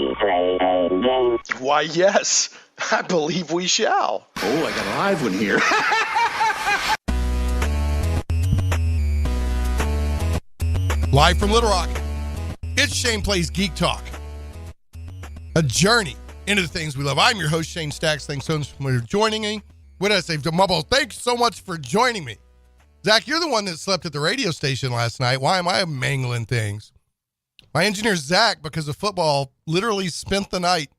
we play a game? Why, yes. I believe we shall. Oh, I got a live one here. Live from Little Rock, it's Shane Plays Geek Talk. A journey into the things we love. I'm your host, Shane Stacks. Thanks so much for joining me. What did I say? Mumble, thanks so much for joining me. Zach, you're the one that slept at the radio station last night. Why am I mangling things? My engineer, Zach, because of football, literally spent the night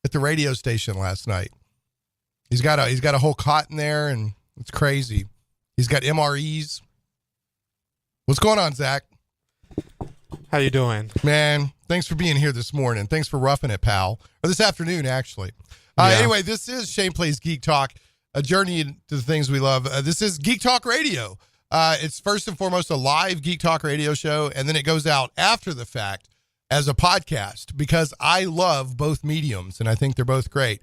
at the radio station last night. He's got a whole cot in there, and it's crazy. He's got MREs. What's going on, Zach? How you doing? Man, thanks for being here this morning. Thanks for roughing it, pal. Or this afternoon, actually. Anyway, this is Shane Plays Geek Talk, a journey into the things we love. This is Geek Talk Radio. It's first and foremost a live Geek Talk radio show, and then it goes out after the fact as a podcast because I love both mediums, and I think they're both great.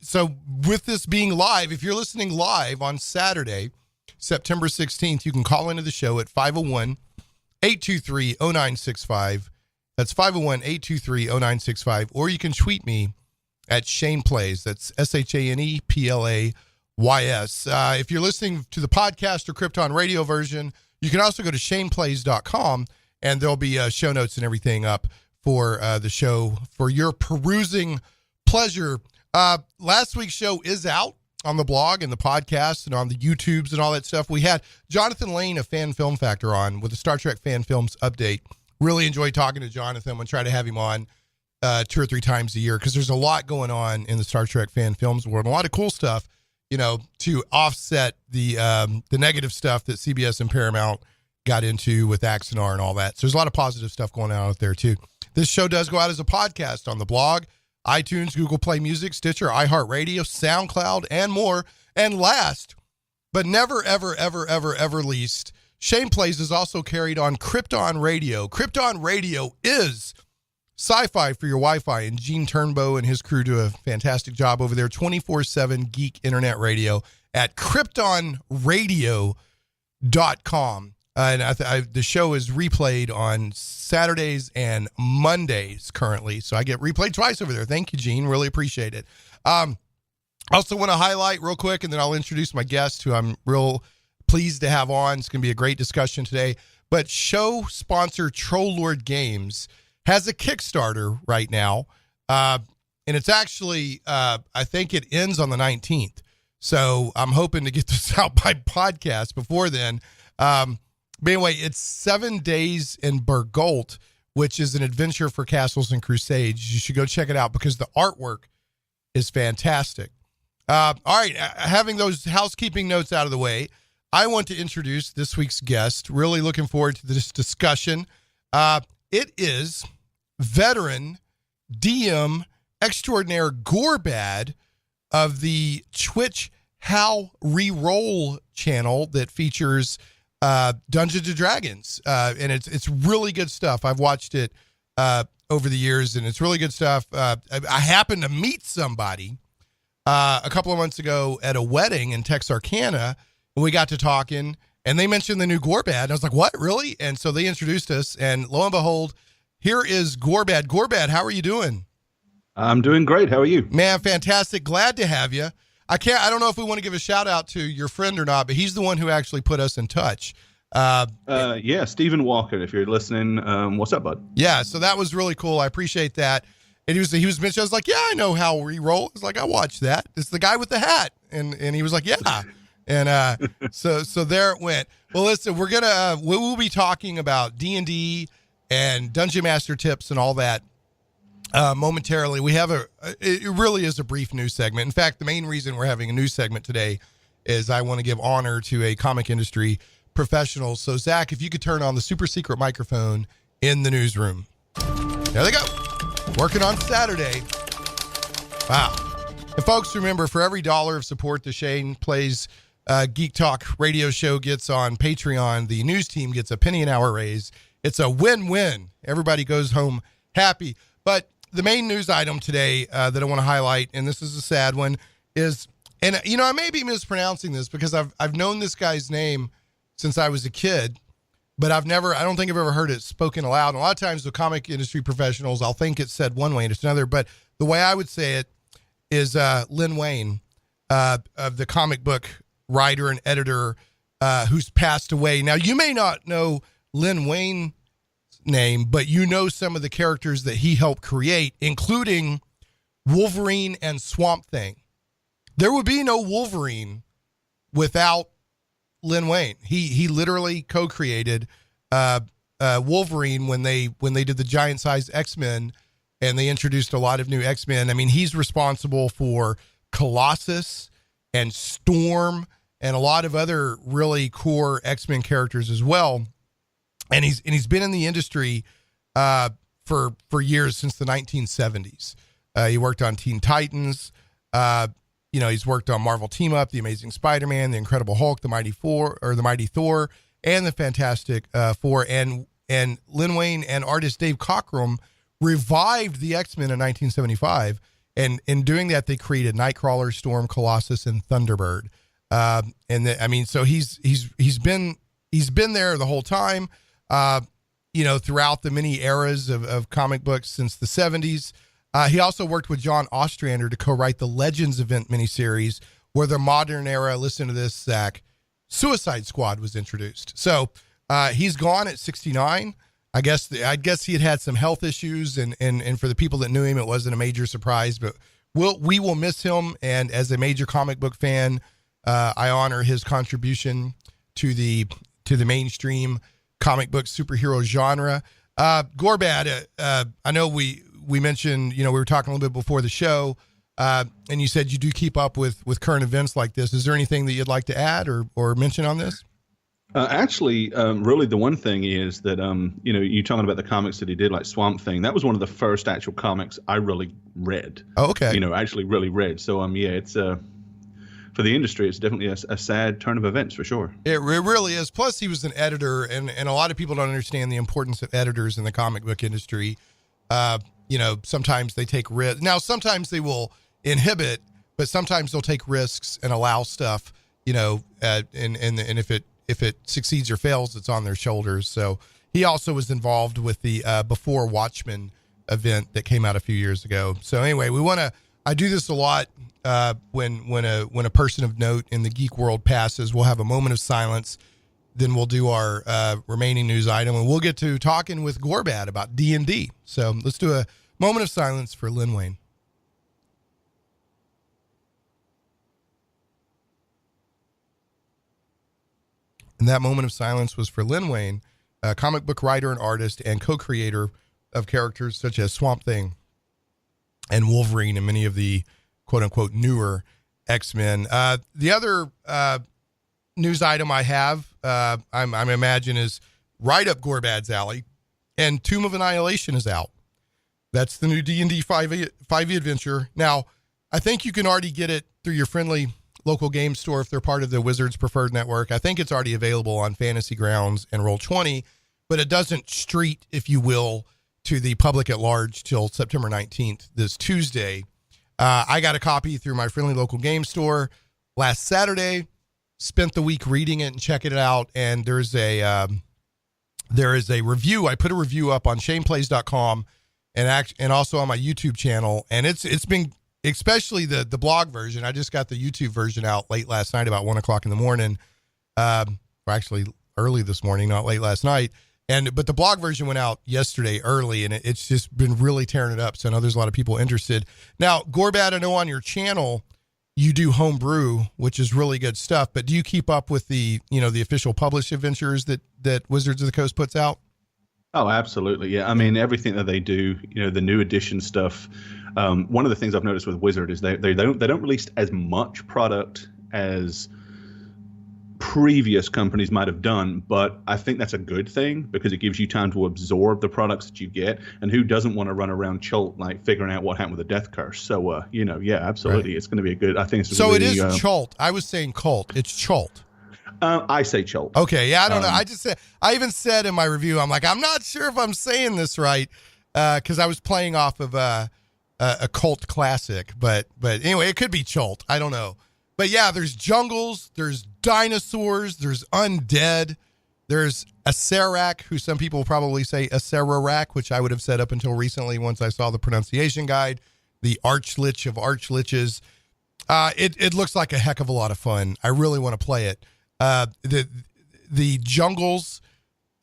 So with this being live, if you're listening live on Saturday, September 16th, you can call into the show at 501-823-0965. That's 501-823-0965. Or you can tweet me at Shane Plays. That's ShanePlays. If you're listening to the podcast or Krypton radio version, you can also go to shaneplays.com, and there'll be show notes and everything up for the show for your perusing pleasure. Last week's show is out on the blog and the podcast and on the YouTubes and all that stuff. We had Jonathan Lane of Fan Film Factor on with the Star Trek Fan Films update. Really enjoyed talking to Jonathan. We'll try to have him on 2 or 3 times a year because there's a lot going on in the Star Trek Fan Films world. A lot of cool stuff, you know, to offset the negative stuff that CBS and Paramount got into with Axanar and all that. So there's a lot of positive stuff going on out there too. This show does go out as a podcast on the blog, iTunes, Google Play Music, Stitcher, iHeartRadio, SoundCloud, and more. And last, but never, ever, ever, ever, ever least, Shane Plays is also carried on Krypton Radio. Krypton Radio is SciFi for your Wi-Fi, and Gene Turnbow and his crew do a fantastic job over there. 24/7 geek internet radio at KryptonRadio.com. And the show is replayed on Saturdays and Mondays currently. So I get replayed twice over there. Thank you, Gene. Really appreciate it. Also want to highlight real quick, and then I'll introduce my guest who I'm real pleased to have on. It's going to be a great discussion today. But show sponsor Troll Lord Games has a Kickstarter right now. And it's actually, I think it ends on the 19th. So I'm hoping to get this out by podcast before then. But anyway, it's 7 Days in Burgolt, which is an adventure for castles and crusades. You should go check it out because the artwork is fantastic. All right, having those housekeeping notes out of the way, I want to introduce this week's guest. Really looking forward to this discussion. It is veteran DM extraordinaire Gorebad of the Twitch How Reroll channel that features Dungeons and Dragons, and it's really good stuff. I've watched it over the years, and it's really good stuff. I happened to meet somebody a couple of months ago at a wedding in Texarkana, and we got to talking, and they mentioned the new Gorebad, and I was like, what, really? And so they introduced us, and lo and behold, here is Gorebad. Gorebad, how are you doing? I'm doing great. How are you? Man, fantastic. Glad to have you. I don't know if we want to give a shout out to your friend or not, but he's the one who actually put us in touch. Yeah, Stephen Walker, if you're listening, what's up, bud? Yeah, so that was really cool. I appreciate that. And he was mentioned. I was like, yeah, I know How Reroll. I was like, I watched that. It's the guy with the hat, and he was like, yeah. And so there it went. Well, listen, we will be talking about D&D and Dungeon Master tips and all that. Momentarily, we have it really is a brief news segment. In fact, the main reason we're having a news segment today is I want to give honor to a comic industry professional. So Zach, if you could turn on the super secret microphone in the newsroom. There they go. Working on Saturday. Wow. And folks, remember, for every $1 of support the Shane Plays Geek Talk radio show gets on Patreon, the news team gets a penny an hour raise. It's a win-win. Everybody goes home happy. But the main news item today that I want to highlight, and this is a sad one, is, and I may be mispronouncing this because I've known this guy's name since I was a kid, but I don't think I've ever heard it spoken aloud. And a lot of times the comic industry professionals, I'll think it's said one way and it's another, but the way I would say it is Len Wein, of the comic book writer and editor, who's passed away. Now, you may not know Len Wein's name, but you know some of the characters that he helped create, including Wolverine and Swamp Thing. There would be no Wolverine without Len Wein. He literally co-created Wolverine when they did the giant size X-Men, and they introduced a lot of new X-Men. I mean, he's responsible for Colossus and Storm and a lot of other really core X-Men characters as well. And he's been in the industry for years, since the 1970s. He worked on Teen Titans. He's worked on Marvel Team Up, The Amazing Spider-Man, The Incredible Hulk, The Mighty Thor, and The Fantastic Four. And Len Wein and artist Dave Cockrum revived the X-Men in 1975. And in doing that, they created Nightcrawler, Storm, Colossus, and Thunderbird. So he's been there the whole time. Throughout the many eras of comic books since the 70s. He also worked with John Ostrander to co-write the Legends event miniseries, where the modern era, listen to this, Zach, Suicide Squad was introduced. So he's gone at 69. I guess he had some health issues, and for the people that knew him, it wasn't a major surprise. But we will miss him, and as a major comic book fan, I honor his contribution to the mainstream comic book superhero genre. Gorebad, I know we mentioned, we were talking a little bit before the show, and you said you do keep up with current events like this. Is there anything that you'd like to add or mention on this? Really the one thing is that, you're talking about the comics that he did, like Swamp Thing. That was one of the first actual comics I really read. Oh, okay. Actually really read. So, it's for the industry, it's definitely a sad turn of events for sure. It really is. Plus, he was an editor, and a lot of people don't understand the importance of editors in the comic book industry. Sometimes they take risks. Now, sometimes they will inhibit, but sometimes they'll take risks and allow stuff, and if it succeeds or fails, it's on their shoulders. So he also was involved with the Before Watchmen event that came out a few years ago. So anyway, I do this a lot. When a person of note in the geek world passes, we'll have a moment of silence. Then we'll do our remaining news item, and we'll get to talking with Gorebad about D&D. So let's do a moment of silence for Len Wein. And that moment of silence was for Len Wein, a comic book writer and artist and co-creator of characters such as Swamp Thing and Wolverine and many of the quote-unquote newer X-Men. The other news item I have, I imagine, is right up Gorebad's alley, and Tomb of Annihilation is out. That's the new D&D 5e adventure. Now, I think you can already get it through your friendly local game store if they're part of the Wizards Preferred Network. I think it's already available on Fantasy Grounds and Roll20, but it doesn't street, if you will, to the public at large till September 19th, this Tuesday. I got a copy through my friendly local game store last Saturday, spent the week reading it and checking it out. And there is a review. I put a review up on shameplays.com and also on my YouTube channel. And it's been, especially the blog version. I just got the YouTube version out late last night, about 1:00 in the morning. Or actually early this morning, not late last night. But the blog version went out yesterday early, and it's just been really tearing it up. So I know there's a lot of people interested. Now, Gorebad, I know on your channel you do homebrew, which is really good stuff. But do you keep up with the official published adventures that Wizards of the Coast puts out? Oh, absolutely. Yeah. I mean, everything that they do, the new edition stuff. One of the things I've noticed with Wizard is they don't release as much product as previous companies might have done, but I think that's a good thing because it gives you time to absorb the products that you get, and who doesn't want to run around Chult like figuring out what happened with the Death Curse? So yeah, absolutely. Right. It's going to be a good, I think it's so really, it is Chult. I was saying cult. It's Chult. I say Chult. Okay, yeah, I don't know. I even said in my review, I'm like, I'm not sure if I'm saying this right, because I was playing off of a cult classic, but anyway, it could be Chult. I don't know. But yeah, there's jungles, there's dinosaurs, there's undead, there's Acererak, who some people probably say Acererak, which I would have said up until recently once I saw the pronunciation guide. The Archlich of Archliches. It looks like a heck of a lot of fun. I really want to play it. The jungles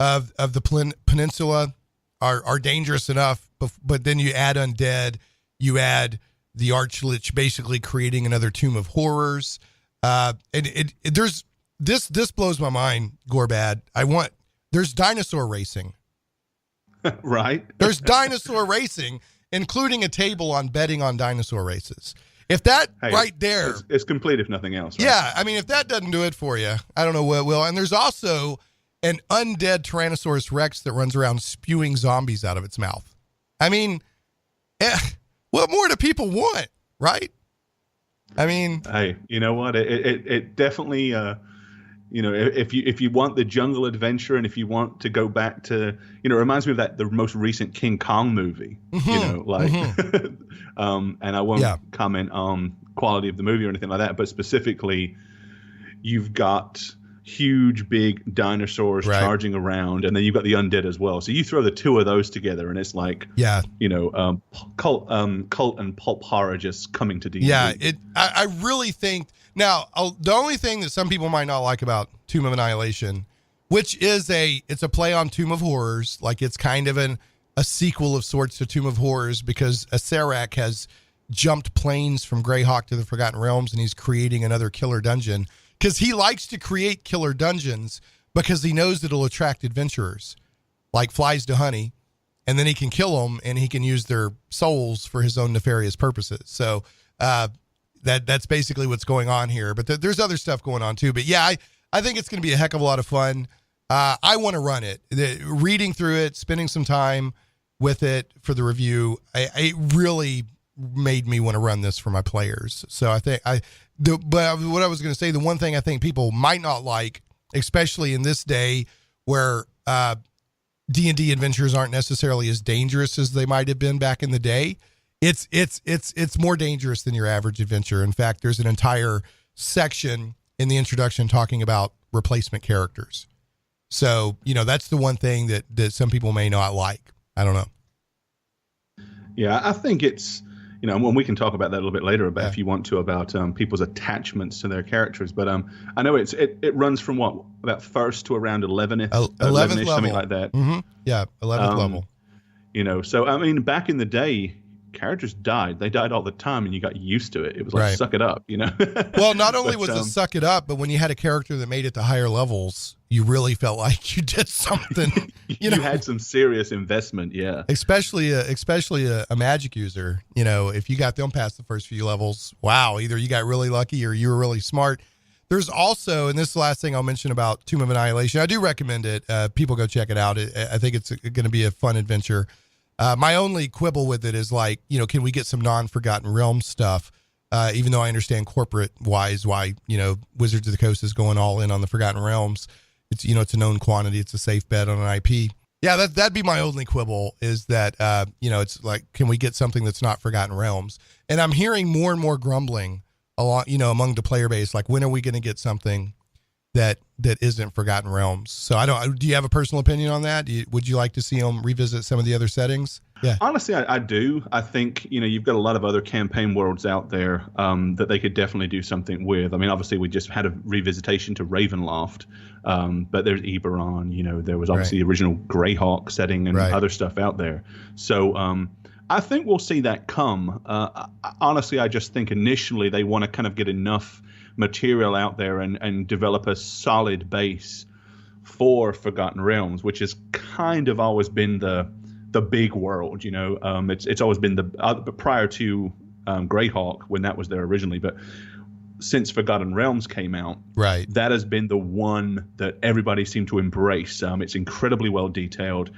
of the peninsula are dangerous enough, but then you add undead, you add the Archlich, basically creating another Tomb of Horrors. There's this blows my mind, Gorebad. There's dinosaur racing. Right. There's dinosaur racing, including a table on betting on dinosaur races. If that right there, it's complete if nothing else. Right? Yeah, I mean, if that doesn't do it for you, I don't know what will. And there's also an undead Tyrannosaurus Rex that runs around spewing zombies out of its mouth. I mean, what more do people want, right? I mean, hey, you know what? It definitely. If you want the jungle adventure, and if you want to go back to, it reminds me of the most recent King Kong movie. And I won't comment on quality of the movie or anything like that, but specifically, you've got huge, big dinosaurs charging around, and then you've got the undead as well. So you throw the two of those together, and it's like, cult and pulp horror just coming to D&D. Yeah, I really think. Now, the only thing that some people might not like about Tomb of Annihilation, which is it's a play on Tomb of Horrors, like it's kind of a sequel of sorts to Tomb of Horrors, because Acererak has jumped planes from Greyhawk to the Forgotten Realms, and he's creating another killer dungeon, because he likes to create killer dungeons because he knows it'll attract adventurers, like flies to honey, and then he can kill them, and he can use their souls for his own nefarious purposes. So, that's basically what's going on here, but there's other stuff going on too. But yeah, I think it's going to be a heck of a lot of fun. I want to run it. Reading through it, spending some time with it for the review, it really made me want to run this for my players. So I think but what I was going to say, the one thing I think people might not like, especially in this day where D&D adventures aren't necessarily as dangerous as they might have been back in the day. It's more dangerous than your average adventure. In fact, there's an entire section in the introduction talking about replacement characters. So, that's the one thing that some people may not like. I don't know. Yeah, I think it's, when we can talk about that a little bit later about if you want to, about people's attachments to their characters. But I know it runs from about first to around 11th level, something like that. Mm-hmm. Yeah, 11th level. So I mean, back in the day, characters died. They died all the time, and you got used to it. It was like, suck it up, Well, not only was it suck it up, but when you had a character that made it to higher levels, you really felt like you did something. You had some serious investment, yeah. Especially a magic user. If you got them past the first few levels, wow, either you got really lucky or you were really smart. There's also, and this is the last thing I'll mention about Tomb of Annihilation. I do recommend it. People go check it out. I think it's going to be a fun adventure. My only quibble with it is can we get some non-Forgotten Realms stuff? Even though I understand corporate wise why, Wizards of the Coast is going all in on the Forgotten Realms. It's, it's a known quantity. It's a safe bet on an IP. Yeah, that'd be my only quibble is that, it's like, can we get something that's not Forgotten Realms? And I'm hearing more and more grumbling among the player base. Like, when are we going to get something that isn't Forgotten Realms? So do you have a personal opinion on that? Would you like to see them revisit some of the other settings? Yeah. Honestly, I do. I think, you've got a lot of other campaign worlds out there that they could definitely do something with. I mean, obviously we just had a revisitation to Ravenloft, but there's Eberron, there was obviously the original Greyhawk setting and other stuff out there. So I think we'll see that come. Honestly, I just think initially they want to kind of get enough material out there and develop a solid base for Forgotten Realms, which has kind of always been the big world, it's always been but prior to Greyhawk when that was there originally, but since Forgotten Realms came out, that has been the one that everybody seemed to embrace. It's incredibly well detailed,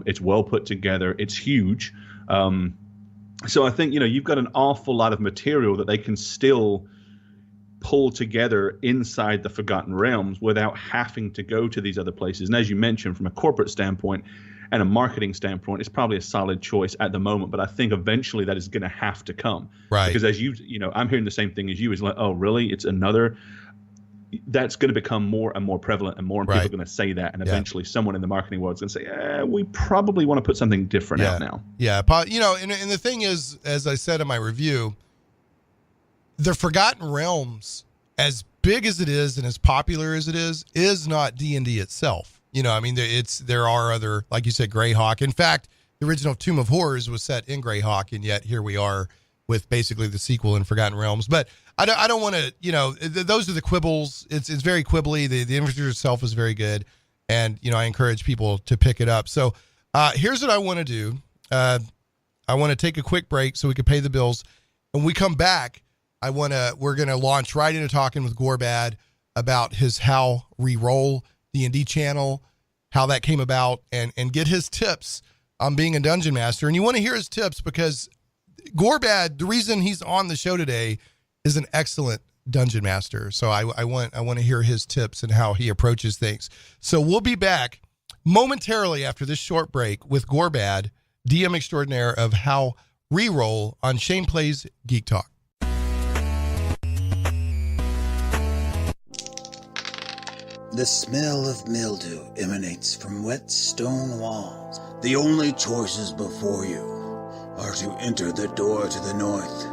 it's well put together, it's huge. So I think you've got an awful lot of material that they can still pull together inside the Forgotten Realms without having to go to these other places. And as you mentioned, from a corporate standpoint and a marketing standpoint, it's probably a solid choice at the moment. But I think eventually that is going to have to come. Right. Because as I'm hearing the same thing as you. Is like, oh, really? It's another, that's going to become more and more prevalent, and more and Right. people are going to say that, and eventually someone in the marketing world is going to say, we probably want to put something different out now. Yeah, and the thing is, as I said in my review, the Forgotten Realms, as big as it is and as popular as it is not D&D itself. I mean, there are other, like you said, Greyhawk. In fact, the original Tomb of Horrors was set in Greyhawk, and yet here we are with basically the sequel in Forgotten Realms. But I don't want to, those are the quibbles. It's very quibbly. The infrastructure itself is very good, and I encourage people to pick it up. So here's what I want to do. I want to take a quick break so we can pay the bills. When we come back, we're gonna launch right into talking with Gorebad about his How Reroll D&D channel, how that came about, and get his tips on being a dungeon master. And you want to hear his tips because Gorebad, the reason he's on the show today, is an excellent dungeon master. So I want to hear his tips and how he approaches things. So we'll be back momentarily after this short break with Gorebad, DM extraordinaire of How Reroll, on Shane Plays Geek Talk. The smell of mildew emanates from wet stone walls. The only choices before you are to enter the door to the north,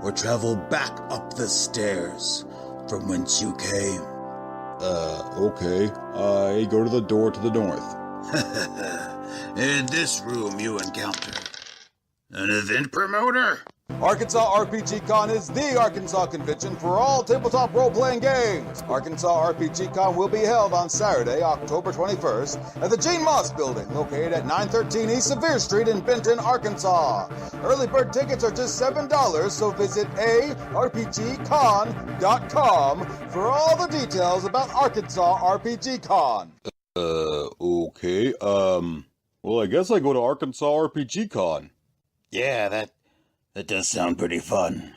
or travel back up the stairs from whence you came. Okay. I go to the door to the north. In this room you encounter an event promoter. Arkansas RPG Con is the Arkansas convention for all tabletop role-playing games. Arkansas RPG Con will be held on Saturday, October 21st, at the Gene Moss Building, located at 913 East Sevier Street in Benton, Arkansas. Early bird tickets are just $7, so visit arpgcon.com for all the details about Arkansas RPG Con. Okay, well, I guess I go to Arkansas RPG Con. Yeah, that does sound pretty fun.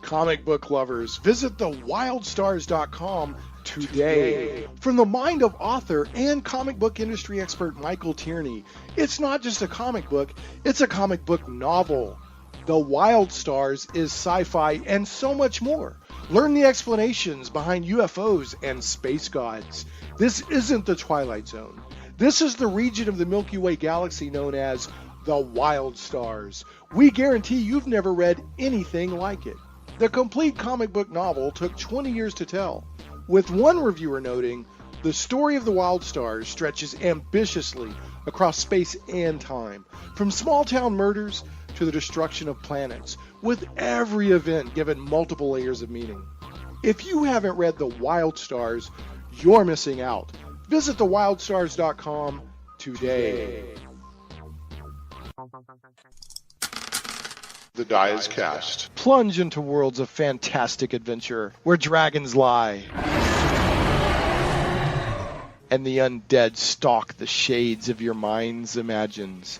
Comic book lovers, visit thewildstars.com today. From the mind of author and comic book industry expert Michael Tierney, it's not just a comic book, it's a comic book novel. The Wild Stars is sci-fi and so much more. Learn the explanations behind UFOs and space gods. This isn't the Twilight Zone. This is the region of the Milky Way galaxy known as the Wild Stars. We guarantee you've never read anything like it. The complete comic book novel took 20 years to tell, with one reviewer noting, the story of the Wild Stars stretches ambitiously across space and time, from small-town murders to the destruction of planets, with every event given multiple layers of meaning. If you haven't read The Wild Stars, you're missing out. Visit thewildstars.com today. The die is cast. Plunge into worlds of fantastic adventure where dragons lie and the undead stalk the shades of your mind's imagines.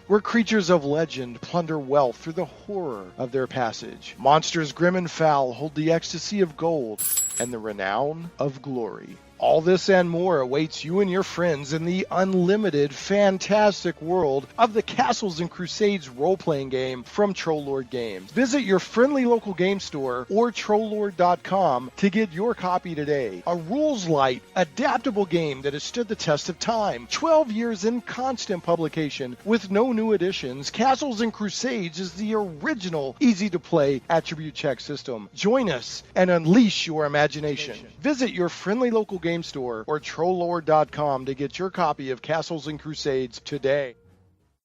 Where creatures of legend plunder wealth through the horror of their passage. Monsters grim and foul hold the ecstasy of gold and the renown of glory. All this and more awaits you and your friends in the unlimited, fantastic world of the Castles and Crusades role-playing game from Trollord Games. Visit your friendly local game store or Trollord.com to get your copy today. A rules-light, adaptable game that has stood the test of time. 12 years in constant publication with no new additions. Castles and Crusades is the original, easy-to-play attribute check system. Join us and unleash your imagination. Visit your friendly local game store or Trollord.com to get your copy of Castles and Crusades today.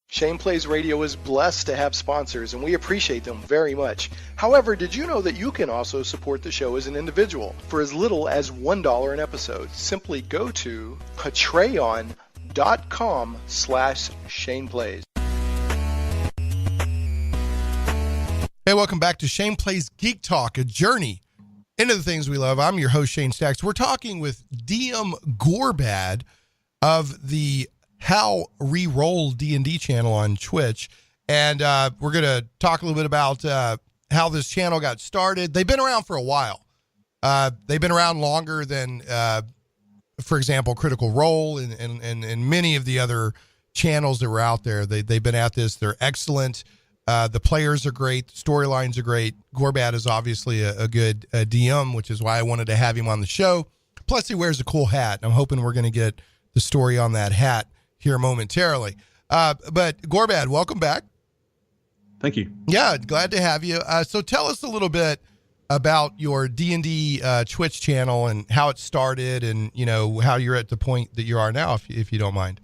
Shane Plays Radio is blessed to have sponsors, and we appreciate them very much. However, did you know that you can also support the show as an individual for as little as $1 an episode? Simply go to patreon.com/Shane Plays. Hey, welcome back to Shane Plays Geek Talk, a journey into the things we love. I'm your host, Shane Stacks. We're talking with DM Gorebad of the How Reroll D&D channel on Twitch. And we're going to talk a little bit about how this channel got started. They've been around for a while. They've been around longer than, for example, Critical Role and many of the other channels that were out there. They've been at this. They're excellent. The players are great. The storylines are great. Gorebad is obviously a good DM, which is why I wanted to have him on the show. Plus, he wears a cool hat. I'm hoping we're going to get the story on that hat here momentarily. But Gorebad, welcome back. Thank you. Yeah, glad to have you. So tell us a little bit about your D&D Twitch channel and how it started, and how you're at the point that you are now, if you don't mind.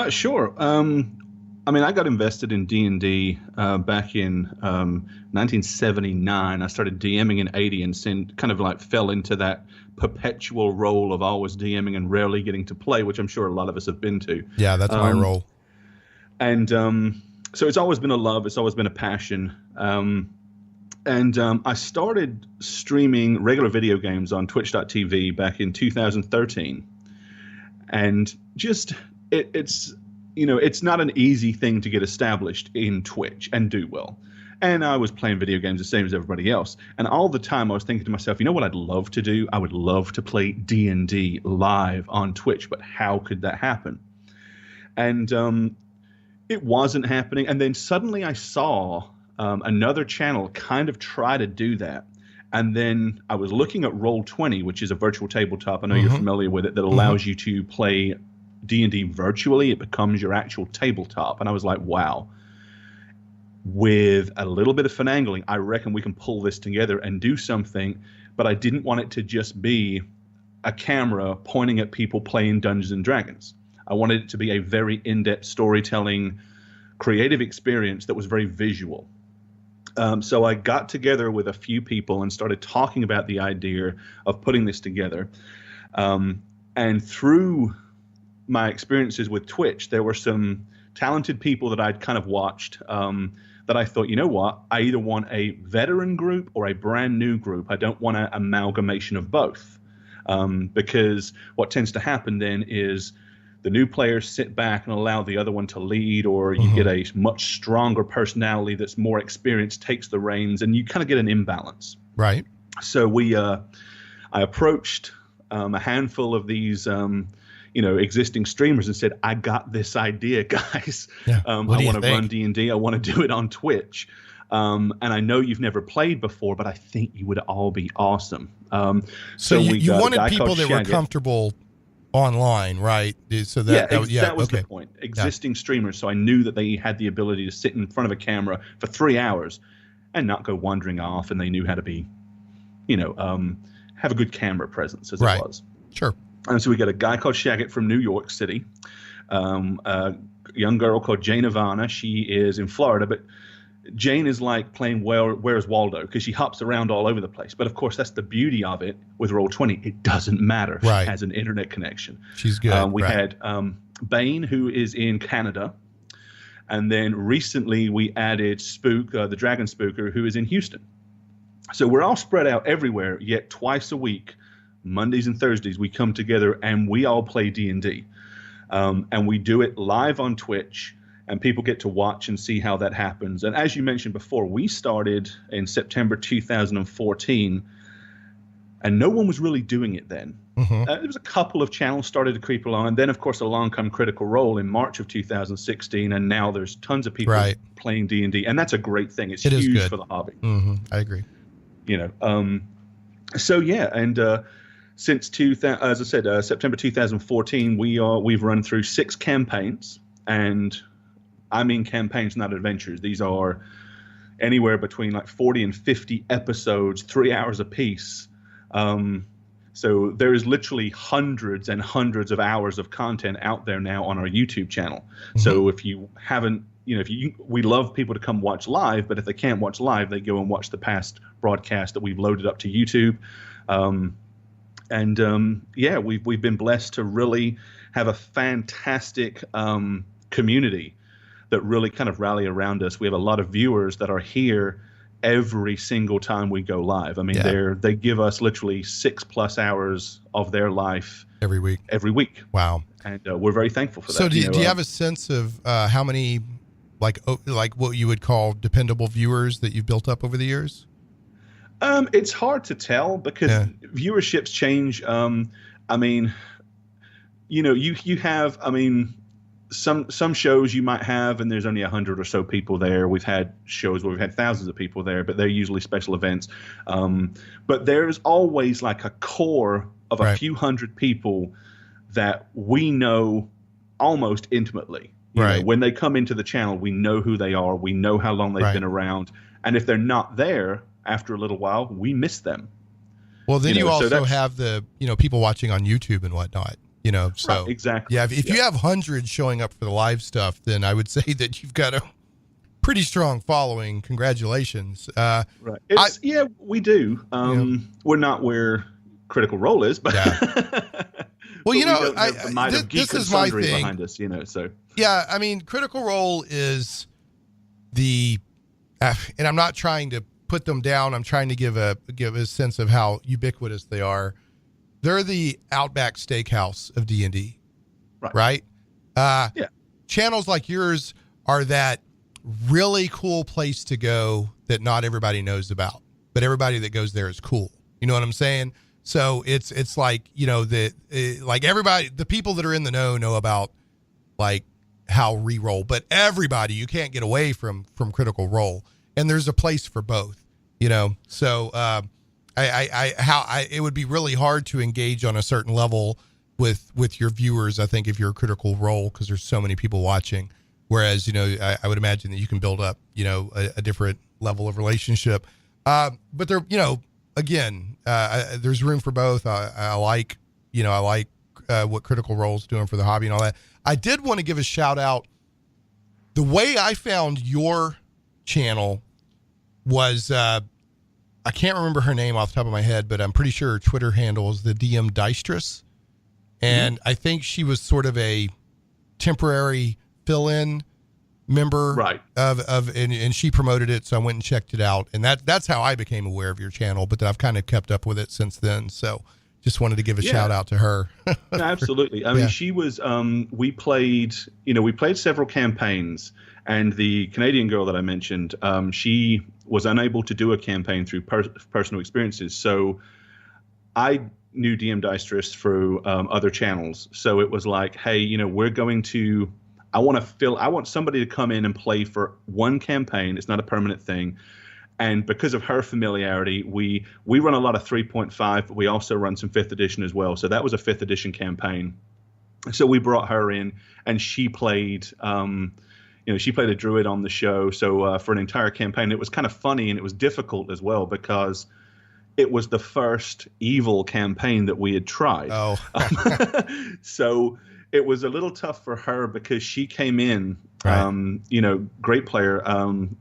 Sure. I got invested in D&D back in 1979. I started DMing in 80 and kind of like fell into that perpetual role of always DMing and rarely getting to play, which I'm sure a lot of us have been to. Yeah, that's my role. And so it's always been a love. It's always been a passion. I started streaming regular video games on twitch.tv back in 2013. And just it's not an easy thing to get established in Twitch and do well. And I was playing video games the same as everybody else. And all the time I was thinking to myself, you know what I'd love to do? I would love to play D&D live on Twitch, but how could that happen? And it wasn't happening. And then suddenly I saw another channel kind of try to do that. And then I was looking at Roll20, which is a virtual tabletop. I know you're familiar with it, that allows you to play D&D virtually. It becomes your actual tabletop. And I was like, wow, with a little bit of finagling, I reckon we can pull this together and do something. But I didn't want it to just be a camera pointing at people playing Dungeons and Dragons. I wanted it to be a very in-depth storytelling, creative experience that was very visual. So I got together with a few people and started talking about the idea of putting this together. And through my experiences with Twitch, there were some talented people that I'd kind of watched that I thought, you know what, I either want a veteran group or a brand new group. I don't want an amalgamation of both, because what tends to happen then is the new players sit back and allow the other one to lead, or you get a much stronger personality that's more experienced takes the reins, and you kind of get an imbalance. Right. So I approached a handful of these existing streamers and said, I got this idea, guys. Yeah. I want to run D&D. I want to do it on Twitch. And I know you've never played before, but I think you would all be awesome. So you wanted people that were comfortable online, right? So that was the point. Existing streamers. So I knew that they had the ability to sit in front of a camera for 3 hours and not go wandering off. And they knew how to be, have a good camera presence, as it was. Sure. And so we got a guy called Shagget from New York City, a young girl called Jane Ivana. She is in Florida, but Jane is like playing Where's Waldo, because she hops around all over the place. But of course, that's the beauty of it with Roll20. It doesn't matter. Right. She has an internet connection. She's good. We had Bane, who is in Canada. And then recently we added Spook, the Dragon Spooker, who is in Houston. So we're all spread out everywhere, yet twice a week, Mondays and Thursdays, we come together and we all play D&D. And we do it live on Twitch, and people get to watch and see how that happens. And as you mentioned before, we started in September 2014, and no one was really doing it then. There was a couple of channels started to creep along, and then, of course, along come Critical Role in March of 2016, and now there's tons of people playing D&D, and that's a great thing. It's huge for the hobby. I agree. Since as I said, September 2014, we've run through 6 campaigns, and I mean campaigns, not adventures. These are anywhere between like 40 and 50 episodes, 3 hours a piece. So there is literally hundreds and hundreds of hours of content out there now on our YouTube channel. So if you haven't, we love people to come watch live, but if they can't watch live, they go and watch the past broadcast that we've loaded up to YouTube. We've been blessed to really have a fantastic community that really kind of rally around us. We have a lot of viewers that are here every single time we go live. I mean, they give us literally 6+ hours of their life every week. Wow. And we're very thankful for that. So do you have a sense of how many like what you would call dependable viewers that you've built up over the years? It's hard to tell because viewerships change. You have, some shows you might have, and there's only 100 or so people there. We've had shows where we've had thousands of people there, but they're usually special events. But there's always like a core of a few hundred people that we know almost intimately. You know, when they come into the channel, we know who they are. We know how long they've been around. And if they're not there after a little while, we miss them. Well, then you also have the, people watching on YouTube and whatnot, so exactly. Yeah. If you have hundreds showing up for the live stuff, then I would say that you've got a pretty strong following. Congratulations. Right. We do. We're not where Critical Role is, but well, this is my thing behind us, so. Yeah. I mean, Critical Role is and I'm not trying to put them down. I'm trying to give a sense of how ubiquitous they are. They're the Outback Steakhouse of D&D, right? Channels like yours are that really cool place to go that not everybody knows about, but everybody that goes there is cool. You know what I'm saying? So it's like, like everybody, the people that are in the know about like How Reroll, but everybody, you can't get away from Critical Role, and there's a place for both, so it would be really hard to engage on a certain level with your viewers, I think, if you're a Critical Role, because there's so many people watching, whereas I would imagine that you can build up a different level of relationship, but there again, there's room for both. I like what Critical Role's doing for the hobby and all that. I did want to give a shout out. The way I found your channel was, I can't remember her name off the top of my head, but I'm pretty sure her Twitter handle is the DM Deistress. And I think she was sort of a temporary fill-in member and she promoted it. So I went and checked it out, and that's how I became aware of your channel, but I've kind of kept up with it since then. So just wanted to give a shout out to her. Absolutely. I mean, she was, we played several campaigns, and the Canadian girl that I mentioned, she was unable to do a campaign through personal experiences. So I knew DM Deistress through other channels. So it was like, hey, I want somebody to come in and play for one campaign. It's not a permanent thing. And because of her familiarity, we run a lot of 3.5, but we also run some 5th edition as well. So that was a 5th edition campaign. So we brought her in, and she played, she played a druid on the show. So for an entire campaign, it was kind of funny, and it was difficult as well because it was the first evil campaign that we had tried. Oh, so it was a little tough for her because she came in, great player,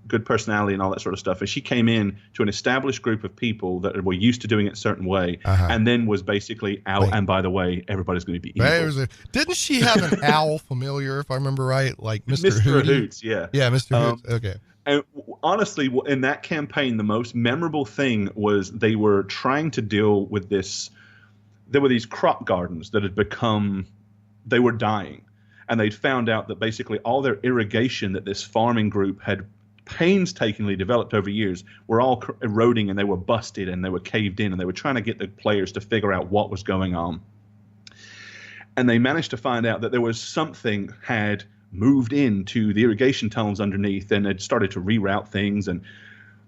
good personality and all that sort of stuff. And she came in to an established group of people that were used to doing it a certain way, and then was basically out. And by the way, everybody's going to be evil. Didn't she have an owl familiar, if I remember right? Like Mr. Hoots, yeah. Yeah, Mr. Hoots, okay. And honestly, in that campaign, the most memorable thing was they were trying to deal with this. There were these crop gardens that had become, they were dying. And they'd found out that basically all their irrigation that this farming group had painstakingly developed over years were all eroding, and they were busted and they were caved in, and they were trying to get the players to figure out what was going on. And they managed to find out that there was something had moved into the irrigation tunnels underneath and had started to reroute things. And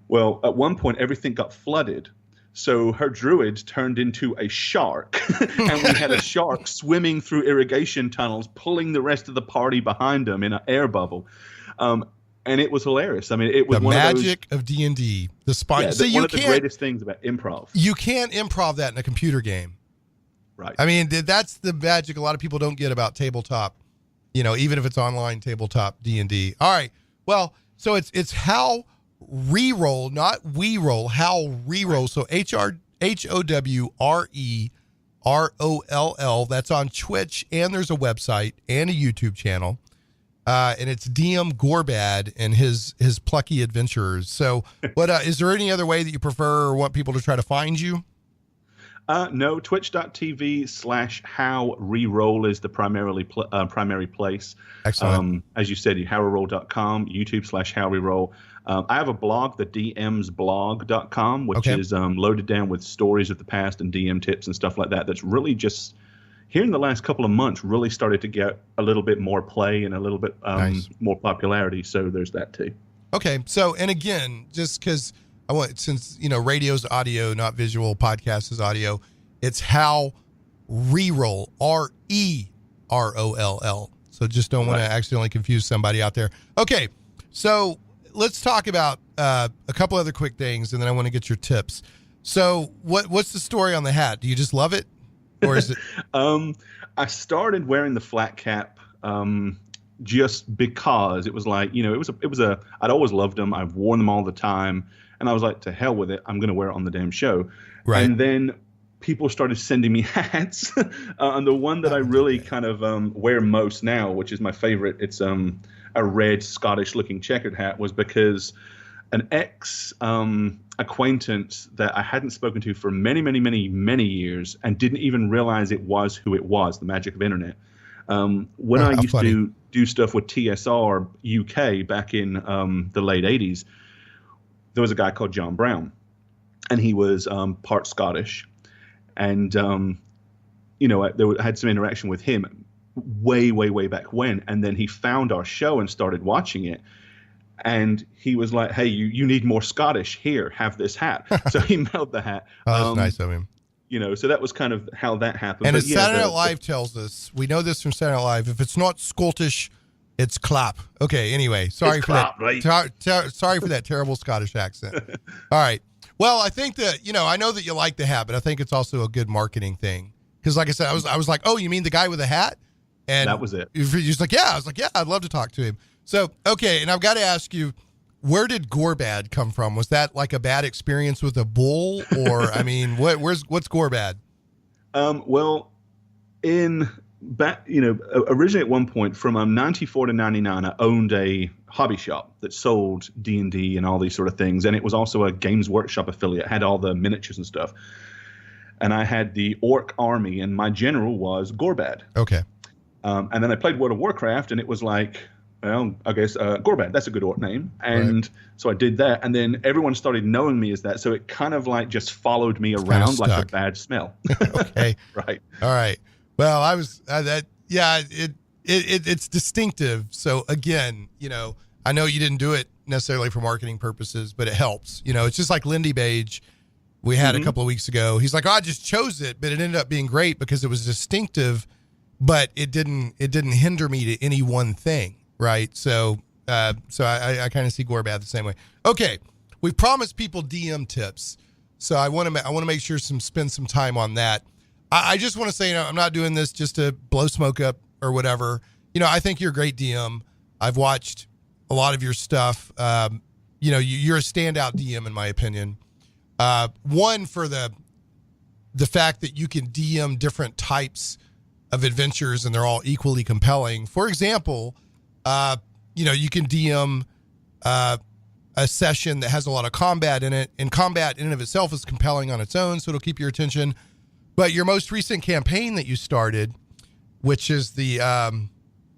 well, at one point, everything got flooded. So her druid turned into a shark, and we had a shark swimming through irrigation tunnels, pulling the rest of the party behind him in an air bubble. And it was hilarious. I mean, it was the one magic of D&D. The spine. Yeah, one of the greatest things about improv. You can't improv that in a computer game. Right. I mean, that's the magic a lot of people don't get about tabletop, even if it's online tabletop D&D. All right. Well, so it's How Reroll, not we roll, How Reroll. So HRWREROLL. That's on Twitch, and there's a website and a YouTube channel. And it's DM Gorebad and his plucky adventurers. So what is there any other way that you prefer or want people to try to find you? No, twitch.tv/How Reroll is the primary place. Excellent. As you said, howreroll.com, YouTube/How Reroll. I have a blog, the DMsblog.com, which is loaded down with stories of the past and DM tips and stuff like that. That's really just here in the last couple of months really started to get a little bit more play and a little bit Nice. more popularity. So there's that too. Okay. So, and again, just because I want, since, radio's audio, not visual, podcast is audio, it's How Reroll, Reroll. So just don't want to accidentally confuse somebody out there. Okay. So let's talk about a couple other quick things, and then I want to get your tips. So what's the story on the hat? Do you just love it? Or is it? I started wearing the flat cap just because it was like, I'd always loved them. I've worn them all the time. And I was like, to hell with it. I'm going to wear it on the damn show. Right. And then people started sending me hats. And the one that I really kind of wear most now, which is my favorite, it's a red Scottish looking checkered hat, was because an ex acquaintance that I hadn't spoken to for many, many, many, many years and didn't even realize it was who it was, the magic of internet. When I used to do stuff with TSR UK back in the late 80s, there was a guy called John Brown, and he was part Scottish. And, I had some interaction with him way, way, way back when. And then he found our show and started watching it. And he was like, hey, you need more Scottish. Here, have this hat. So he mailed the hat. Oh, that's nice of him. So that was kind of how that happened. And as Saturday Night Live tells us, we know this from Saturday Night Live, if it's not Scottish, it's clap. Okay, anyway, sorry for that. Right? Sorry for that terrible Scottish accent. All right. Well, I think that, I know that you like the hat, but I think it's also a good marketing thing. Because like I said, I was like, oh, you mean the guy with the hat? And that was it. He was like, yeah. I was like, yeah, I'd love to talk to him. So, okay, and I've got to ask you, where did Gorebad come from? Was that like a bad experience with a bull? Or, I mean, what's Gorebad? Well, originally at one point from 94 to 99, I owned a hobby shop that sold D&D and all these sort of things. And it was also a Games Workshop affiliate, had all the miniatures and stuff. And I had the Orc army, and my general was Gorebad. Okay. And then I played World of Warcraft, and it was like, well, I guess Gorebad, that's a good orc name. And so I did that, and then everyone started knowing me as that. So it kind of like just followed me around like a bad smell. Okay. Right. All right. Well, I was it's distinctive. So again, I know you didn't do it necessarily for marketing purposes, but it helps. It's just like Lindy Bage we had a couple of weeks ago. He's like, oh, I just chose it, but it ended up being great because it was distinctive, but it didn't hinder me to any one thing. Right. So I kind of see Gorebad the same way. Okay. We've promised people DM tips. So I want to make sure spend some time on that. I just want to say, I'm not doing this just to blow smoke up or whatever. I think you're a great DM. I've watched a lot of your stuff. You're a standout DM in my opinion. One for the fact that you can DM different types of adventures and they're all equally compelling. For example, you can DM a session that has a lot of combat in it, and combat in and of itself is compelling on its own, so it'll keep your attention. But your most recent campaign that you started, which is the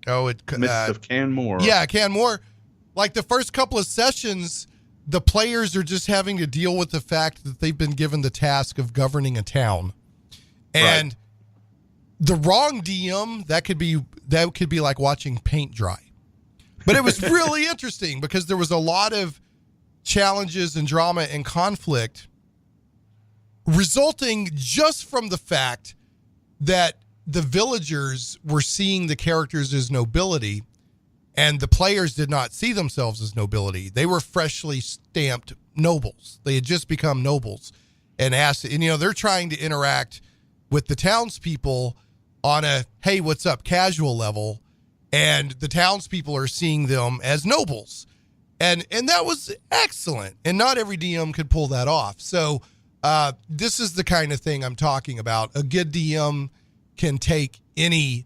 Mists of Canmore. Yeah, Canmore. Like the first couple of sessions, the players are just having to deal with the fact that they've been given the task of governing a town, and the wrong DM that could be like watching paint dry. But it was really interesting because there was a lot of challenges and drama and conflict resulting just from the fact that the villagers were seeing the characters as nobility and the players did not see themselves as nobility. They were freshly stamped nobles. They had just become nobles and they're trying to interact with the townspeople on a, hey, what's up, casual level. And the townspeople are seeing them as nobles. And that was excellent. And not every DM could pull that off. So this is the kind of thing I'm talking about. A good DM can take any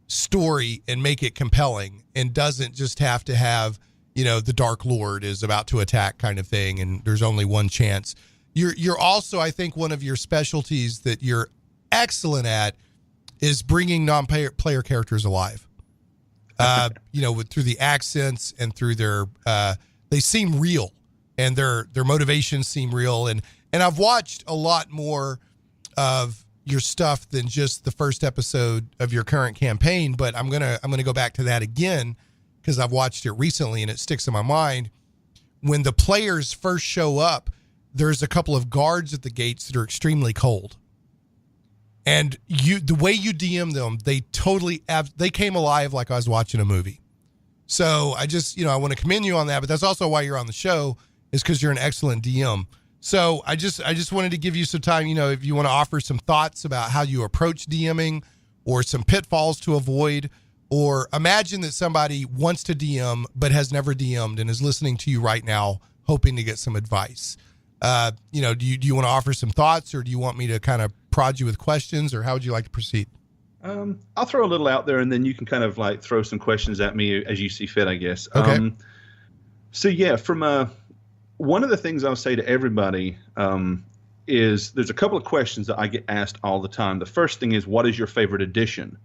story and make it compelling and doesn't just have to have, the Dark Lord is about to attack kind of thing and there's only one chance. You're also, I think, one of your specialties that you're excellent at is bringing non-player characters alive. Through the accents and through their, they seem real and their motivations seem real. And I've watched a lot more of your stuff than just the first episode of your current campaign, but I'm gonna go back to that again because I've watched it recently and it sticks in my mind. When the players first show up, there's a couple of guards at the gates that are extremely cold. And the way you DM them, they came alive like I was watching a movie. So I just, I want to commend you on that, but that's also why you're on the show, is because you're an excellent DM. So I just wanted to give you some time, if you want to offer some thoughts about how you approach DMing or some pitfalls to avoid, or imagine that somebody wants to DM but has never DM'd and is listening to you right now, hoping to get some advice. Do you want to offer some thoughts, or do you want me to kind of prod you with questions, or how would you like to proceed? I'll throw a little out there, and then you can kind of like throw some questions at me as you see fit, I guess. Okay. So yeah, one of the things I'll say to everybody is there's a couple of questions that I get asked all the time. The first thing is, what is your favorite edition?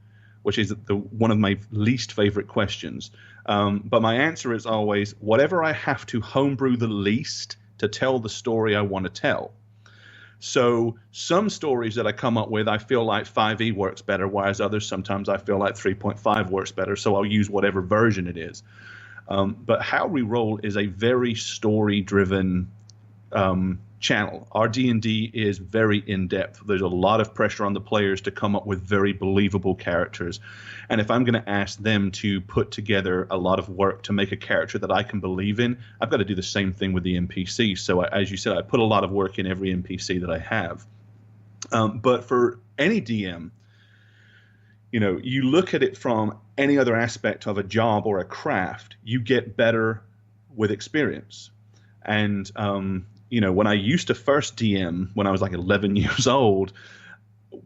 Which is one of my least favorite questions. But my answer is always, whatever I have to homebrew the least to tell the story I want to tell. So some stories that I come up with, I feel like 5e works better, whereas others, sometimes I feel like 3.5 works better, so I'll use whatever version it is. But How Reroll is a very story-driven channel. Our D&D is very in-depth. There's a lot of pressure on the players to come up with very believable characters. And if I'm going to ask them to put together a lot of work to make a character that I can believe in, I've got to do the same thing with the NPC. So as you said, I put a lot of work in every NPC that I have. But for any DM, you look at it from any other aspect of a job or a craft, you get better with experience. And when I used to first DM, when I was like 11 years old,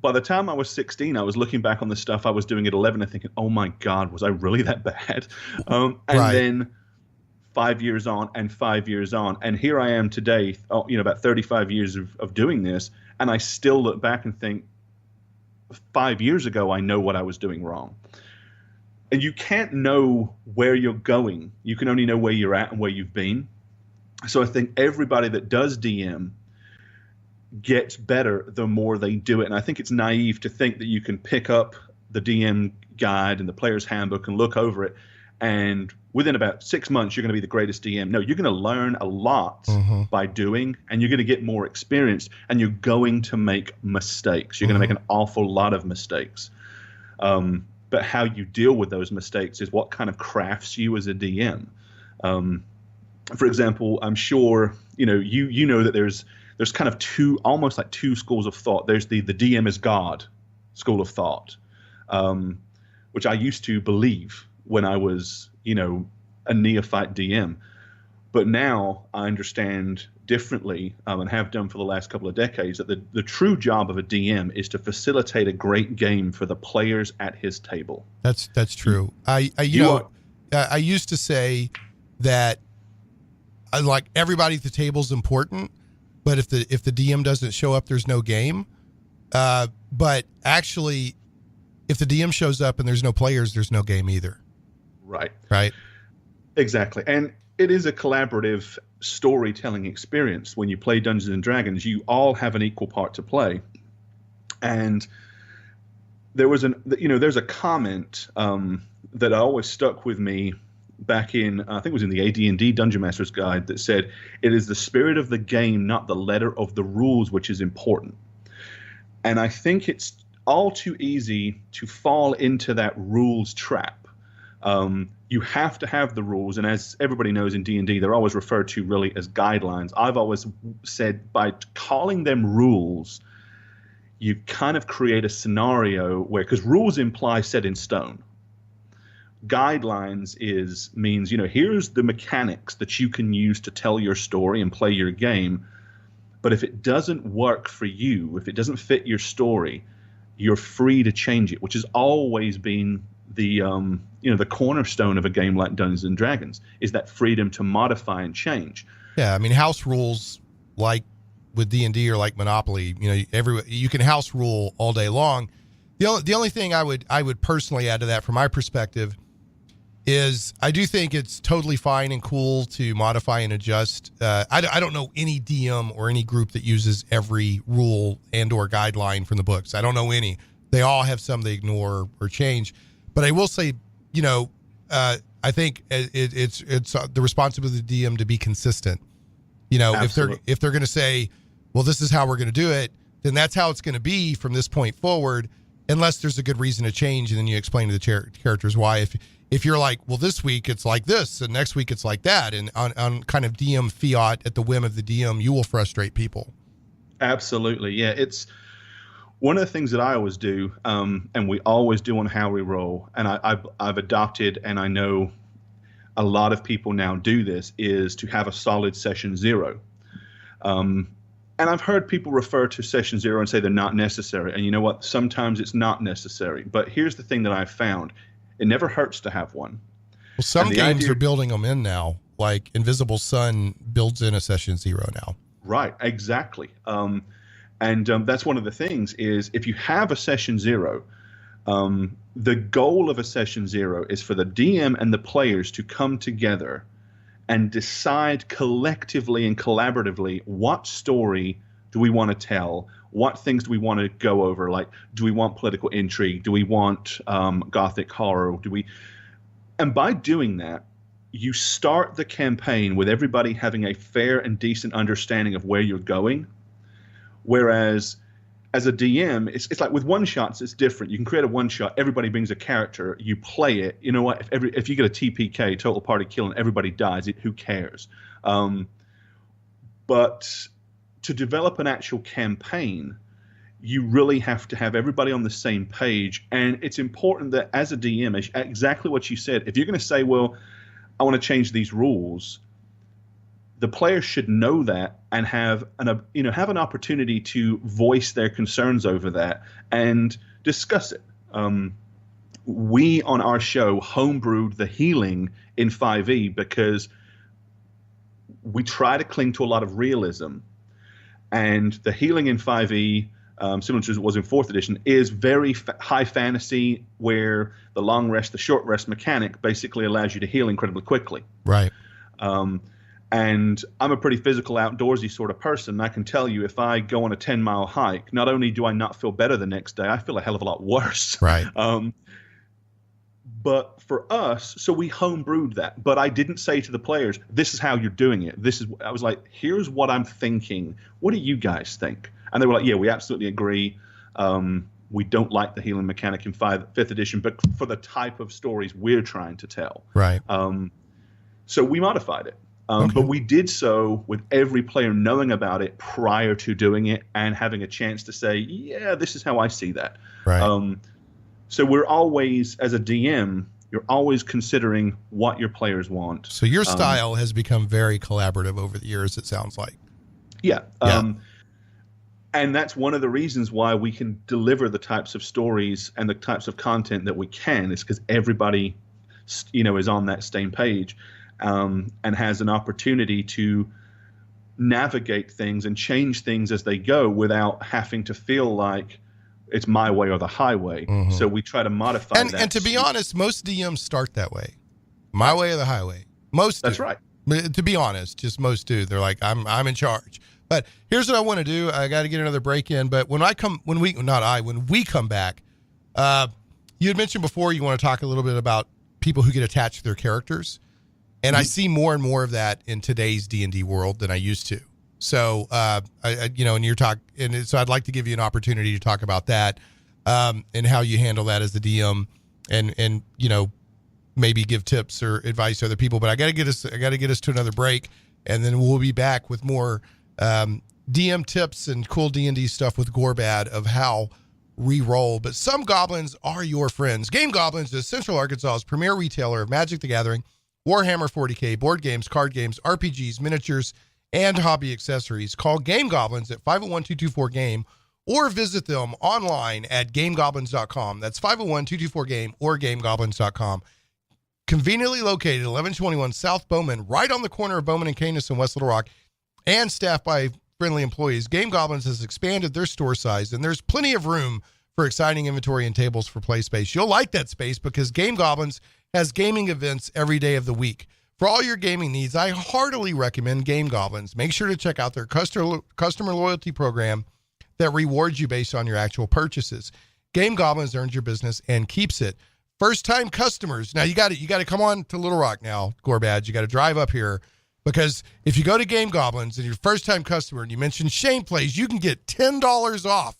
by the time I was 16, I was looking back on the stuff I was doing at 11 and thinking, oh my God, was I really that bad? And then 5 years on and 5 years on, and here I am today, about 35 years of doing this, and I still look back and think, 5 years ago, I know what I was doing wrong. And you can't know where you're going. You can only know where you're at and where you've been. So I think everybody that does DM gets better the more they do it. And I think it's naive to think that you can pick up the DM guide and the player's handbook and look over it, and within about 6 months, you're going to be the greatest DM. No, you're going to learn a lot by doing, and you're going to get more experience, and you're going to make mistakes. You're going to make an awful lot of mistakes. But how you deal with those mistakes is what kind of crafts you as a DM. For example, I'm sure you know that there's kind of almost like two schools of thought. There's the DM is God school of thought, which I used to believe when I was a neophyte DM, but now I understand differently, and have done for the last couple of decades, that the true job of a DM is to facilitate a great game for the players at his table. That's true. I used to say that like everybody at the table is important, but if the DM doesn't show up, there's no game. But actually, if the DM shows up and there's no players, there's no game either. Right. Exactly. And it is a collaborative storytelling experience. When you play Dungeons and Dragons, you all have an equal part to play. And there's a comment that always stuck with me back in, I think it was in the AD&D Dungeon Master's Guide, that said, it is the spirit of the game, not the letter of the rules, which is important. And I think it's all too easy to fall into that rules trap. You have to have the rules, and as everybody knows in D&D, they're always referred to really as guidelines. I've always said by calling them rules, you kind of create a scenario where, because rules imply set in stone. Guidelines means here's the mechanics that you can use to tell your story and play your game, but if it doesn't work for you, if it doesn't fit your story, you're free to change it, which has always been the cornerstone of a game like Dungeons and Dragons, is that freedom to modify and change. Yeah, I mean, house rules like with D&D or like Monopoly, you can house rule all day long. The only thing I would personally add to that from my perspective is I do think it's totally fine and cool to modify and adjust. I don't know any DM or any group that uses every rule and or guideline from the books. I don't know any. They all have some they ignore or change. But I will say, I think it's the responsibility of the DM to be consistent. Absolutely. If they're going to say, well, this is how we're going to do it, then that's how it's going to be from this point forward, unless there's a good reason to change, and then you explain to the characters why. If you're like, well, this week it's like this, and next week it's like that, and on kind of DM fiat at the whim of the DM, you will frustrate people. Absolutely, yeah. It's one of the things that I always do, and we always do on How We Roll, and I've adopted, and I know a lot of people now do this, is to have a solid session 0. And I've heard people refer to session 0 and say they're not necessary. And you know what? Sometimes it's not necessary. But here's the thing that I've found. It never hurts to have one. Well, some games are building them in now. Like Invisible Sun builds in a session 0 now. Right, exactly. And that's one of the things is if you have a session 0, the goal of a session 0 is for the DM and the players to come together and decide collectively and collaboratively what story do we want to tell, what things do we want to go over, like do we want political intrigue, do we want gothic horror, and by doing that, you start the campaign with everybody having a fair and decent understanding of where you're going, whereas as a DM, it's like with one-shots, it's different. You can create a one-shot. Everybody brings a character. You play it. You know what? If you get a TPK, total party kill, and everybody dies, who cares? But to develop an actual campaign, you really have to have everybody on the same page. And it's important that as a DM, exactly what you said, if you're going to say, well, I want to change these rules, the players should know that and have an opportunity to voice their concerns over that and discuss it. We on our show homebrewed the healing in 5e because we try to cling to a lot of realism, and the healing in 5e, similar to as it was in 4th edition, is very high fantasy, where the long rest, the short rest mechanic basically allows you to heal incredibly quickly. Right. And I'm a pretty physical, outdoorsy sort of person. I can tell you, if I go on a 10-mile hike, not only do I not feel better the next day, I feel a hell of a lot worse. Right. But for us, so we homebrewed that. But I didn't say to the players, this is how you're doing it. I was like, here's what I'm thinking. What do you guys think? And they were like, yeah, we absolutely agree. We don't like the healing mechanic in 5th edition, but for the type of stories we're trying to tell. Right. So we modified it. But we did so with every player knowing about it prior to doing it and having a chance to say, yeah, this is how I see that. Right. So we're always, as a DM, you're always considering what your players want. So your style has become very collaborative over the years, it sounds like. Yeah. And that's one of the reasons why we can deliver the types of stories and the types of content that we can, is because everybody, is on that same page. And has an opportunity to navigate things and change things as they go without having to feel like it's my way or the highway. Mm-hmm. So we try to modify that. And to be honest, most DMs start that way. My way or the highway. Most do. That's right. To be honest, just most do. They're like, I'm in charge. But here's what I want to do. I got to get another break in. But when we come back, you had mentioned before you want to talk a little bit about people who get attached to their characters. And I see more and more of that in today's D&D world than I used to. So, so I'd like to give you an opportunity to talk about that, and how you handle that as the DM, and maybe give tips or advice to other people. But I got to get us to another break, and then we'll be back with more DM tips and cool D&D stuff with Gorebad of How Reroll. But some goblins are your friends. Game Goblins is Central Arkansas's premier retailer of Magic the Gathering, Warhammer 40K, board games, card games, RPGs, miniatures, and hobby accessories. Call Game Goblins at 501-224-GAME or visit them online at gamegoblins.com. That's 501-224-GAME or gamegoblins.com. Conveniently located at 1121 South Bowman, right on the corner of Bowman and Canis in West Little Rock, and staffed by friendly employees. Game Goblins has expanded their store size, and there's plenty of room for exciting inventory and tables for play space. You'll like that space because Game Goblins has gaming events every day of the week. For all your gaming needs, I heartily recommend Game Goblins. Make sure to check out their customer loyalty program that rewards you based on your actual purchases. Game Goblins earns your business and keeps it. First-time customers. Now, you got to come on to Little Rock now, Gorebad. You got to drive up here, because if you go to Game Goblins and you're a first-time customer and you mention Shane Plays, you can get $10 off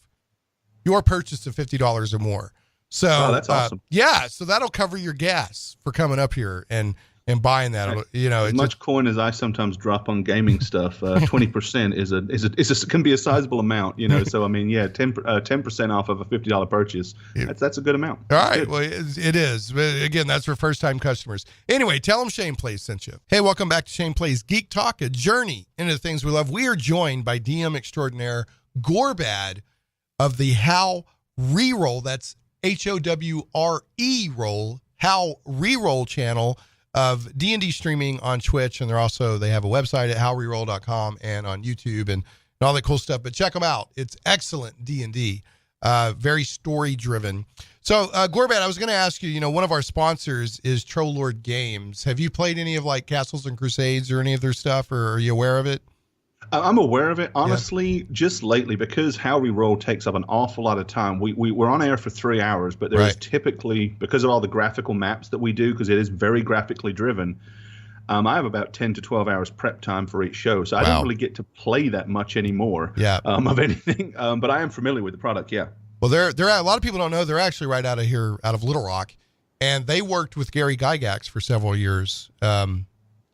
your purchase of $50 or more. So, that's awesome. Yeah, so that'll cover your gas for coming up here and buying that. You know, as much coin as I sometimes drop on gaming stuff, 20% can be a sizable amount. You know, so I mean, yeah, 10% off of a $50 purchase. That's a good amount. All right, well, it is. But again, that's for first time customers. Anyway, tell them Shane Plays sent you. Hey, welcome back to Shane Plays Geek Talk, a journey into the things we love. We are joined by DM extraordinaire Gorebad of the How Reroll. That's HOWRE roll. How Reroll channel of D&D streaming on Twitch, and they have a website at howreroll.com and on YouTube and all that cool stuff. But check them out. It's excellent D&D, very story driven. So, Gorebad, I was going to ask you, one of our sponsors is Troll Lord Games. Have you played any of like Castles and Crusades or any of their stuff, or are you aware of it? I'm aware of it, honestly, just lately, because How Reroll takes up an awful lot of time. We're on air for 3 hours, but there's typically, because of all the graphical maps that we do, because it is very graphically driven, I have about 10 to 12 hours prep time for each show, so I don't really get to play that much anymore of anything, but I am familiar with the product, yeah. Well, they're a lot of people don't know, they're actually right out of Little Rock, and they worked with Gary Gygax for several years,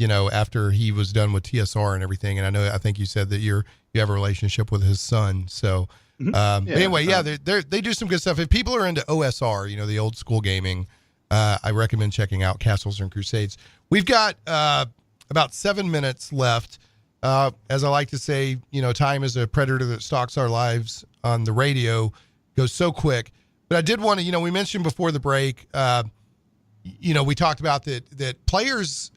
after he was done with TSR and everything. And I think you said that you have a relationship with his son. So, they do some good stuff. If people are into OSR, the old school gaming, I recommend checking out Castles and Crusades. We've got about 7 minutes left. As I like to say, time is a predator that stalks our lives on the radio, goes so quick. But I did want to, we mentioned before the break, we talked about that players,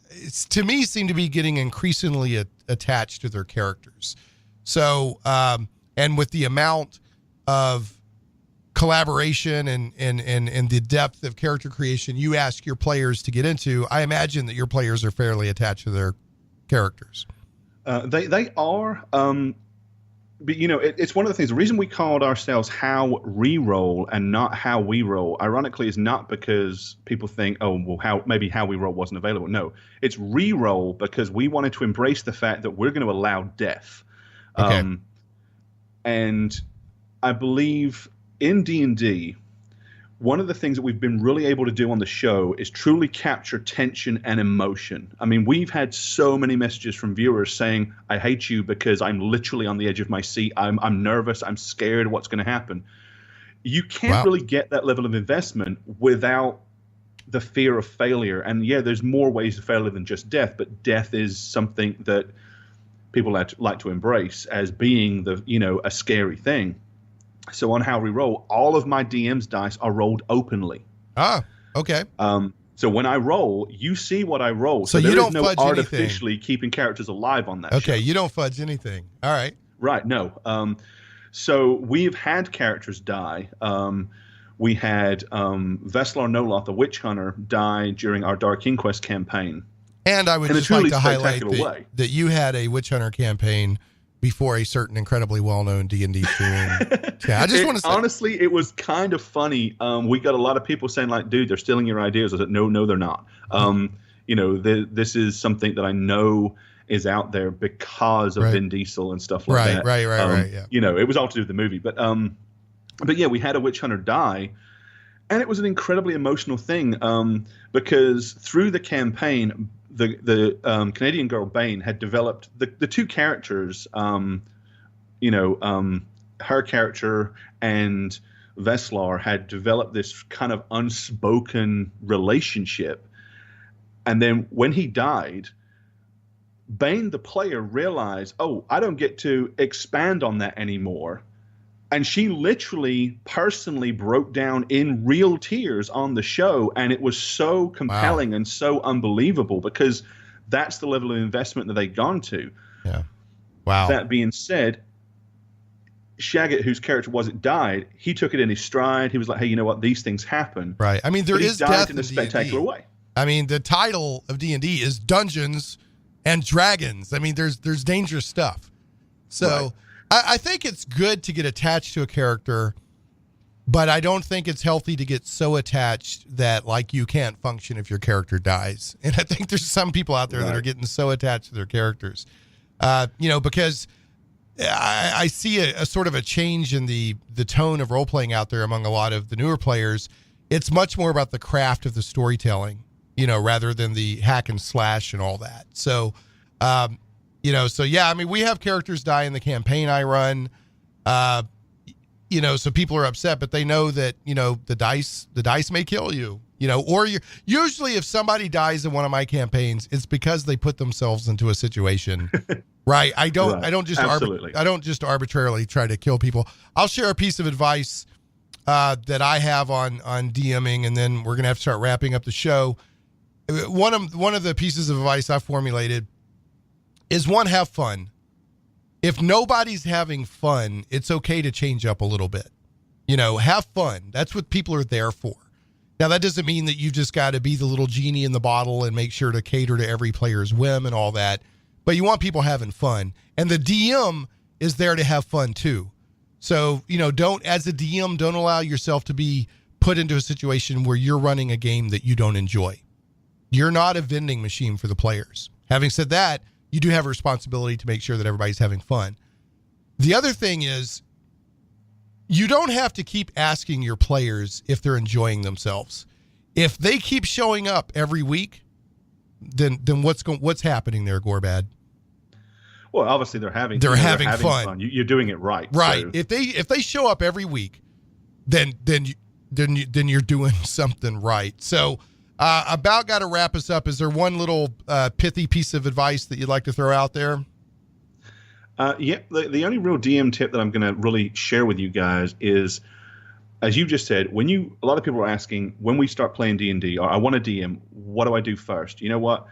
to me, seem to be getting increasingly attached to their characters. So, and with the amount of collaboration and the depth of character creation you ask your players to get into, I imagine that your players are fairly attached to their characters. They are. But, it's one of the things. The reason we called ourselves How Reroll and not How We Roll, ironically, is not because people think, maybe How We Roll wasn't available. No, it's Reroll because we wanted to embrace the fact that we're going to allow death. Okay. And I believe in D&D, one of the things that we've been really able to do on the show is truly capture tension and emotion. I mean, we've had so many messages from viewers saying, I hate you because I'm literally on the edge of my seat. I'm nervous. I'm scared of what's going to happen. You can't really get that level of investment without the fear of failure. And yeah, there's more ways to failure than just death, but death is something that people like to embrace as being a scary thing. So on How We Roll, all of my DM's dice are rolled openly. Ah, okay. So when I roll, you see what I roll. So there you don't is no fudge artificially anything. Keeping characters alive on that show. Okay, you don't fudge anything. All right. Right, no. So we've had characters die. We had Veslar Noloth, the witch hunter, die during our Dark Inquest campaign. And I would in just a truly like to highlight spectacular that you had a witch hunter campaign before a certain incredibly well-known D&D streaming. Yeah, I just want to say, honestly, it was kind of funny. We got a lot of people saying, like, dude, they're stealing your ideas. I said, no, they're not. This is something that I know is out there because of Vin Diesel and stuff like that. Right, yeah. It was all to do with the movie. But yeah, we had a witch hunter die, and it was an incredibly emotional thing because through the campaign, the Canadian girl Bane had developed the two characters, her character and Veslar had developed this kind of unspoken relationship. And then when he died, Bane, the player, realized, I don't get to expand on that anymore. And she literally personally broke down in real tears on the show. And it was so compelling and so unbelievable because that's the level of investment that they'd gone to. Yeah. Wow. That being said, Shagget, whose character died, he took it in his stride. He was like, hey, you know what? These things happen. Right. I mean, there is died death in a spectacular way. I mean, the title of D&D is Dungeons and Dragons. I mean, there's dangerous stuff. So I think it's good to get attached to a character, but I don't think it's healthy to get so attached that like you can't function if your character dies. And I think there's some people out there that are getting so attached to their characters, because I see a sort of a change in the tone of role-playing out there among a lot of the newer players. It's much more about the craft of the storytelling, rather than the hack and slash and all that. So, we have characters die in the campaign I run, so people are upset, but they know that, the dice may kill you, or usually if somebody dies in one of my campaigns, it's because they put themselves into a situation. Right. I don't just arbitrarily try to kill people. I'll share a piece of advice that I have on DMing, and then we're going to have to start wrapping up the show. One of the pieces of advice I formulated is have fun. If nobody's having fun, it's okay to change up a little bit. Have fun. That's what people are there for. Now, that doesn't mean that you just got to be the little genie in the bottle and make sure to cater to every player's whim and all that. But you want people having fun. And the DM is there to have fun too. So, as a DM, don't allow yourself to be put into a situation where you're running a game that you don't enjoy. You're not a vending machine for the players. Having said that, you do have a responsibility to make sure that everybody's having fun. The other thing is, you don't have to keep asking your players if they're enjoying themselves. If they keep showing up every week, then what's happening there, Gorebad? Well, obviously they're having fun. You're doing it right. Right. So. If they show up every week, then you're doing something right. So, about got to wrap us up. Is there one little pithy piece of advice that you'd like to throw out there? The only real DM tip that I'm going to really share with you guys is, as you just said, a lot of people are asking, when we start playing D&D, or I want a DM, what do I do first? You know what?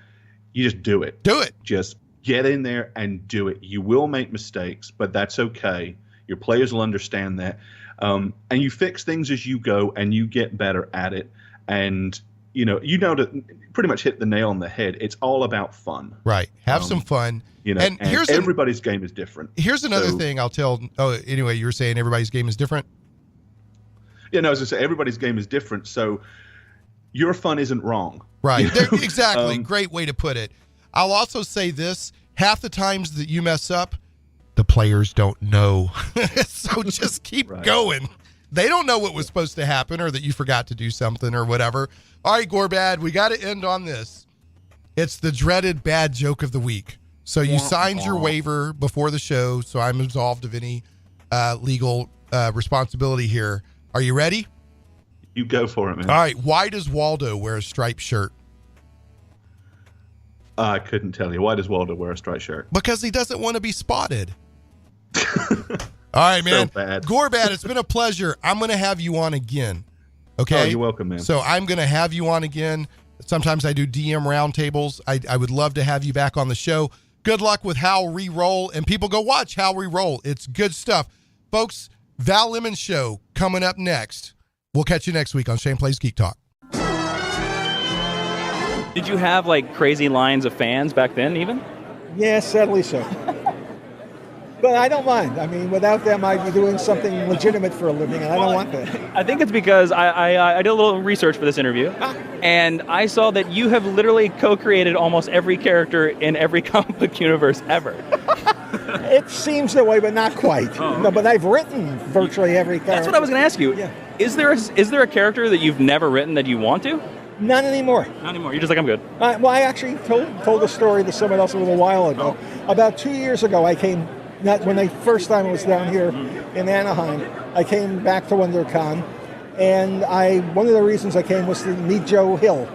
You just do it. Do it. Just get in there and do it. You will make mistakes, but that's okay. Your players will understand that. And you fix things as you go, and you get better at it. And to pretty much hit the nail on the head. It's all about fun. Right. Have some fun. And everybody's game is different. Here's another thing I'll tell. Oh, anyway, you were saying everybody's game is different? Yeah, no, as I say, everybody's game is different. So your fun isn't wrong. Right. Exactly. Great way to put it. I'll also say this. Half the times that you mess up, the players don't know. So just keep going. They don't know what was supposed to happen, or that you forgot to do something or whatever. All right, Gorebad, we got to end on this. It's the dreaded bad joke of the week. So you signed your waiver before the show, so I'm absolved of any legal responsibility here. Are you ready? You go for it, man. All right. Why does Waldo wear a striped shirt? I couldn't tell you. Why does Waldo wear a striped shirt? Because he doesn't want to be spotted. All right, man. So bad. Gorebad, it's been a pleasure. I'm going to have you on again. Okay? Oh, you're welcome, man. So I'm going to have you on again. Sometimes I do DM roundtables. I would love to have you back on the show. Good luck with How Reroll. And people go watch How Reroll. It's good stuff. Folks, Val Lemon Show coming up next. We'll catch you next week on Shane Plays Geek Talk. Did you have crazy lines of fans back then even? Yeah, sadly so. But I don't mind. I mean, without them, I'd be doing something legitimate for a living, and I don't want that. I think it's because I did a little research for this interview, and I saw that you have literally co-created almost every character in every comic book universe ever. It seems that way, but not quite. Oh, okay. No, but I've written virtually every character. That's what I was going to ask you. Yeah. Is there a character that you've never written that you want to? Not anymore. Not anymore. You're just like, I'm good. Well, I actually told a story to someone else a little while ago. About 2 years ago, I came. When the first time I was down here in Anaheim, I came back to WonderCon, and one of the reasons I came was to meet Joe Hill,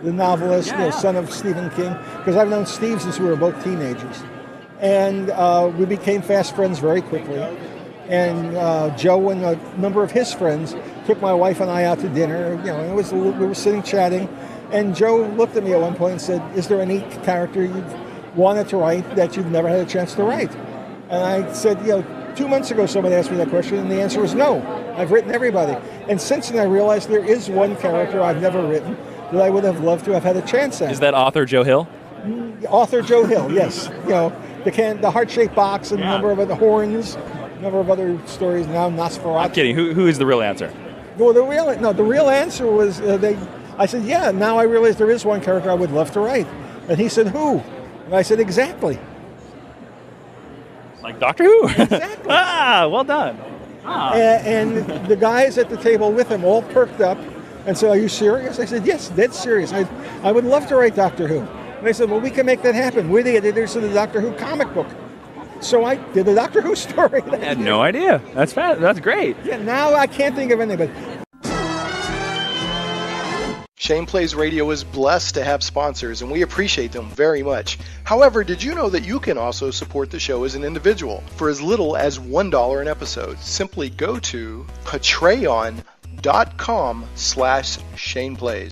the novelist, son of Stephen King, because I've known Steve since we were both teenagers. And we became fast friends very quickly. And Joe and a number of his friends took my wife and I out to dinner. We were sitting chatting, and Joe looked at me at one point and said, "Is there any character you've wanted to write that you've never had a chance to write?" And I said, 2 months ago somebody asked me that question, and the answer was no. I've written everybody. And since then I realized there is one character I've never written, that I would have loved to have had a chance at. Is that author Joe Hill? Author Joe Hill, yes. The heart-shaped box and a number of other horns, a number of other stories. Now Nosferatu. I'm kidding. Who is the real answer? Well, the real answer was I said, yeah. Now I realize there is one character I would love to write, and he said, who? And I said, exactly. Like Doctor Who? Exactly. Well done. And the guys at the table with him all perked up and said, are you serious? I said, yes, dead serious. I would love to write Doctor Who. And they said, well, we can make that happen. We're the editors of the Doctor Who comic book. So I did a Doctor Who story. I had no idea. That's That's great. Yeah, now I can't think of anybody. Shane Plays Radio is blessed to have sponsors, and we appreciate them very much. However, did you know that you can also support the show as an individual for as little as $1 an episode? Simply go to patreon.com/ShanePlays.